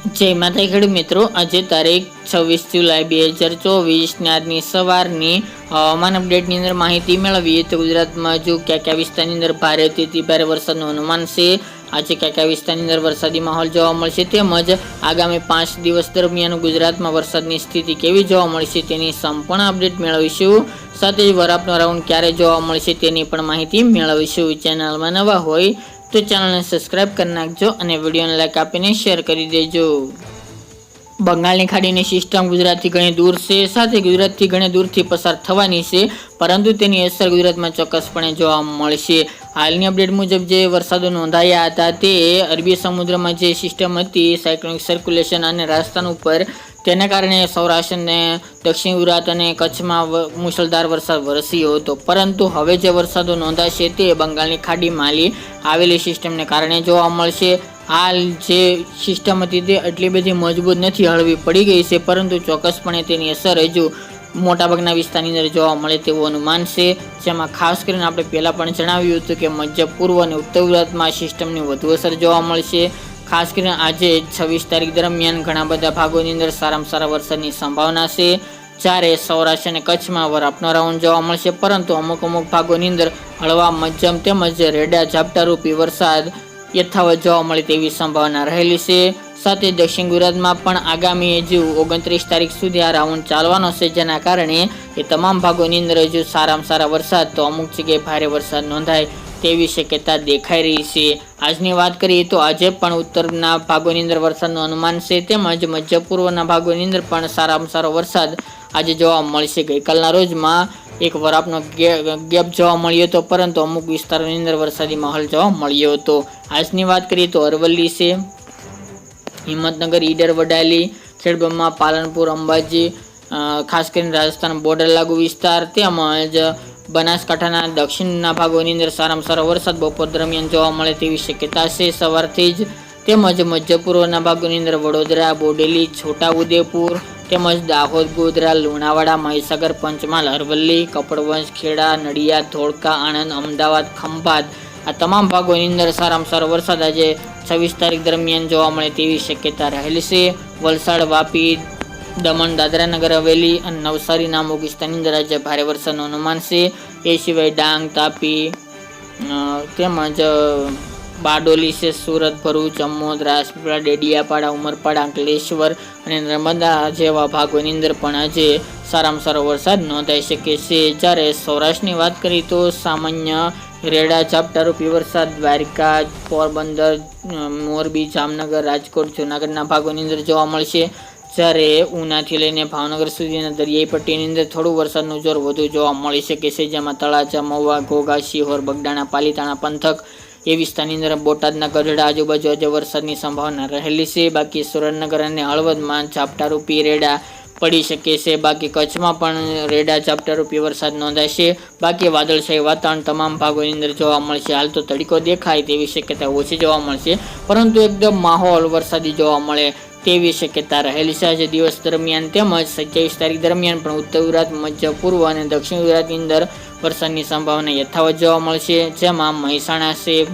જય માતા ખેડૂત મિત્રો, આજે તારીખ 26 જુલાઈ 2024 ને આજની સવારની હવામાન અપડેટની અંદર માહિતી મેળવીએ તો ગુજરાતમાં જો કયા વિસ્તારની અંદર ભારેથી ભારે વરસાદનું અનુમાન છે, આજે કયા વિસ્તારની અંદર વરસાદી માહોલ જોવા મળશે, તેમજ આગામી 5 દિવસ દરમિયાન ગુજરાતમાં વરસાદની સ્થિતિ કેવી જોવા મળશે તેની સંપૂર્ણ અપડેટ મેળવીશું. સાથે જ વરાપનો રાઉન્ડ ક્યારે જોવા મળશે તેની પણ માહિતી મેળવીશું. ચેનલમાં નવા હોય તો ચેનલને સબસ્ક્રાઇબ કરી નાખજો અને વિડીયોને લાઈક આપીને શેર કરી દેજો. બંગાળની ખાડીની સિસ્ટમ ગુજરાતથી ઘણી દૂર છે, સાથે ગુજરાતથી ઘણી દૂરથી પસાર થવાની છે, પરંતુ તેની અસર ગુજરાતમાં ચોક્કસપણે જોવા મળશે. હાલની અપડેટ મુજબ જે વરસાદો નોંધાયા હતા તે અરબી સમુદ્રમાં જે સિસ્ટમ હતી સાયક્લોનિક સર્ક્યુલેશન અને રાજસ્થાન ઉપર, તેના કારણે સૌરાષ્ટ્ર અને દક્ષિણ ગુજરાત અને કચ્છમાં મુશળધાર વરસાદ વરસ્યો હતો. પરંતુ હવે જે વરસાદો નોંધાશે તે બંગાળની ખાડીમાં આવેલી સિસ્ટમને કારણે જોવા મળશે. હાલ જે સિસ્ટમ હતી તે એટલી બધી મજબૂત નથી, હળવી પડી ગઈ છે, પરંતુ ચોક્કસપણે તેની અસર હજુ મોટાભાગના વિસ્તારની અંદર જોવા મળે તેવું અનુમાન છે. જેમાં ખાસ કરીને આપણે પહેલાં પણ જણાવ્યું હતું કે મધ્ય પૂર્વ અને ઉત્તર ગુજરાતમાં સિસ્ટમની વધુ અસર જોવા મળશે. ખાસ કરીને આજે 26 તારીખ દરમિયાન ઘણા બધા ભાગોની અંદર સારામાં સારા વરસાદની સંભાવના છે, જ્યારે સૌરાષ્ટ્ર અને કચ્છમાં વરાપનો રાઉન્ડ જોવા મળશે, પરંતુ અમુક ભાગોની અંદર હળવા મધ્યમ તેમજ રેડા ઝાપટારૂપી વરસાદ યથાવત જોવા મળે તેવી સંભાવના રહેલી છે. સાથે દક્ષિણ ગુજરાતમાં પણ આગામી હજુ 29 તારીખ સુધી આ રાઉન્ડ ચાલવાનો છે, જેના કારણે એ તમામ ભાગોની અંદર હજુ સારામાં સારા વરસાદ તો અમુક જગ્યાએ ભારે વરસાદ નોંધાય તેવી શક્યતા દેખાઈ રહી છે. આજની વાત કરીએ તો આજે પણ ઉત્તરના ભાગોની અંદર વરસાદનું અનુમાન છે, તેમજ મધ્ય પૂર્વના ભાગોની અંદર પણ સારામાં સારો વરસાદ આજે જોવા મળશે. ગઈકાલના રોજમાં એક વરાપનો ગેપ જોવા મળ્યો હતો, પરંતુ અમુક વિસ્તારોની અંદર વરસાદી માહોલ જોવા મળ્યો હતો. આજની વાત કરીએ તો અરવલ્લી છે, હિંમતનગર, ઈડર, વડાલી, ખેડબ્રહ્મા, પાલનપુર, અંબાજી, ખાસ કરીને રાજસ્થાન બોર્ડર લાગુ વિસ્તાર, તેમજ બનાસકાંઠાના દક્ષિણના ભાગોની અંદર સારામાં સારો વરસાદ બપોર દરમિયાન જોવા મળે તેવી શક્યતા છે સવારથી જ. તેમજ મધ્ય પૂર્વના ભાગોની અંદર વડોદરા, બોડેલી, છોટાઉદેપુર, તેમજ દાહોદ, ગોધરા, લુણાવાડા, મહીસાગર, પંચમહાલ, અરવલ્લી, કપડવંજ, ખેડા, નડિયાદ, ધોળકા, આણંદ, અમદાવાદ, ખંભાત, આ તમામ ભાગોની અંદર સારામાં સારો વરસાદ આજે 26 તારીખ દરમિયાન જોવા મળે તેવી શક્યતા રહેલી છે. વલસાડ, વાપી, દમણ, દાદરા નગર હવેલી અને નવસારીના અમુક વિસ્તારની અંદર આજે ભારે વરસાદનું અનુમાન છે. એ સિવાય ડાંગ, તાપી, તેમજ બારડોલી છે, સુરત, ભરૂચ, અમોદ, રાજપીપળા, ડેડિયાપાડા, ઉમરપાડા, અંકલેશ્વર અને નર્મદા જેવા ભાગોની અંદર પણ આજે સારામાં સારો વરસાદ નોંધાઈ શકે છે. જ્યારે સૌરાષ્ટ્રની વાત કરીએ તો સામાન્ય રેડા ઝાપટારૂપી વરસાદ દ્વારકા, પોરબંદર, મોરબી, જામનગર, રાજકોટ, જૂનાગઢના ભાગોની અંદર જોવા મળશે. જ્યારે ઉનાથી લઈને ભાવનગર સુધીના દરિયાઈ પટ્ટીની અંદર થોડું વરસાદનું જોર વધુ જોવા મળી શકે છે, જેમાં તળાજા, મહુવા, ઘોઘા, શિહોર, બગડાણા, પાલીતાણા પંથક એ વિસ્તારની અંદર, બોટાદના ગઢડા આજુબાજુ આજે વરસાદની સંભાવના રહેલી છે. બાકી સુરેન્દ્રનગર અને હળવદમાં ઝાપટારૂપી રેડા પડી શકે છે. બાકી કચ્છમાં પણ રેડા ઝાપટારૂપી વરસાદ નોંધાશે. બાકી વાદળછાયું વાતાવરણ તમામ ભાગોની અંદર જોવા મળશે. હાલ તો તડકો દેખાય તેવી શક્યતા ઓછી જોવા મળશે, પરંતુ એકદમ માહોલ વરસાદી જોવા મળે તેવી શક્યતા રહેલી છે આજે દિવસ દરમિયાન. તેમજ 27 તારીખ દરમિયાન પણ ઉત્તર ગુજરાત, મધ્ય પૂર્વ અને દક્ષિણ ગુજરાતની અંદર વરસાદની સંભાવના યથાવત જોવા મળશે, જેમાં મહેસાણા છે,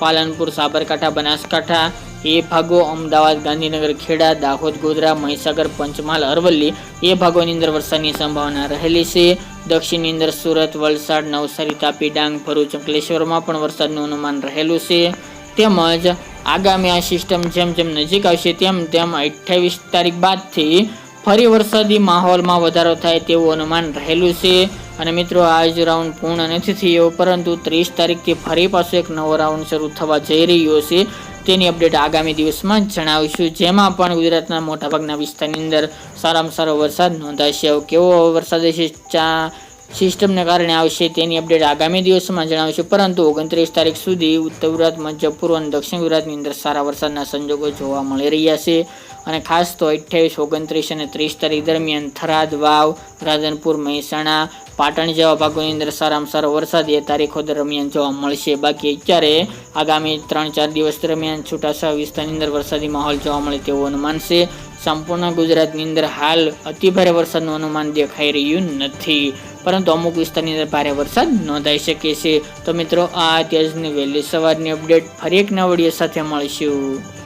પાલનપુર, સાબરકાંઠા, બનાસકાંઠા એ ભાગો, અમદાવાદ, ગાંધીનગર, ખેડા, દાહોદ, ગોધરા, મહીસાગર, પંચમહાલ, અરવલ્લી એ ભાગોની અંદર વરસાદની સંભાવના રહેલી છે. દક્ષિણની અંદર સુરત, વલસાડ, નવસારી, તાપી, ડાંગ, ભરૂચ, અંકલેશ્વરમાં પણ વરસાદનું અનુમાન રહેલું છે. તેમજ આગામી આ સિસ્ટમ જેમ જેમ નજીક આવશે તેમ તેમ 28 તારીખ બાદથી ફરી વરસાદી માહોલમાં વધારો થાય તેવું અનુમાન રહેલું છે. અને મિત્રો, આજ રાઉન્ડ પૂર્ણ નથી થયો, પરંતુ 30 તારીખથી ફરી પાછો એક નવો રાઉન્ડ શરૂ થવા જઈ રહ્યો છે. તેની અપડેટ આગામી દિવસમાં જણાવીશું, જેમાં પણ ગુજરાતના મોટાભાગના વિસ્તારની અંદર સારામાં સારો વરસાદ નોંધાશે. કેવો વરસાદ હશે, સિસ્ટમને કારણે આવશે તેની અપડેટ આગામી દિવસમાં જણાવીશું, પરંતુ 29 તારીખ સુધી ઉત્તર ગુજરાત, મધ્ય પૂર્વ અને દક્ષિણ ગુજરાતની અંદર સારા વરસાદના સંજોગો જોવા મળી રહ્યા છે. અને ખાસ તો 28, 29 અને 30 તારીખ દરમિયાન થરાદ, વાવ, રાધનપુર, મહેસાણા, પાટણ જેવા ભાગોની અંદર સારામાં સારો વરસાદ એ તારીખો દરમિયાન જોવા મળશે. બાકી અત્યારે આગામી 3-4 દિવસ દરમિયાન છૂટાછવાયા વિસ્તારની અંદર વરસાદી માહોલ જોવા મળે તેવું અનુમાન છે. સંપૂર્ણ ગુજરાતની અંદર હાલ અતિભારે વરસાદનું અનુમાન દેખાઈ રહ્યું નથી, પરંતુ અમુક વિસ્તારની અંદર ભારે વરસાદ નોંધાઈ શકે છે. તો મિત્રો, આ અત્યારની વહેલી સવારની અપડેટ. ફરી એક નવા વિડીયો સાથે મળીશું.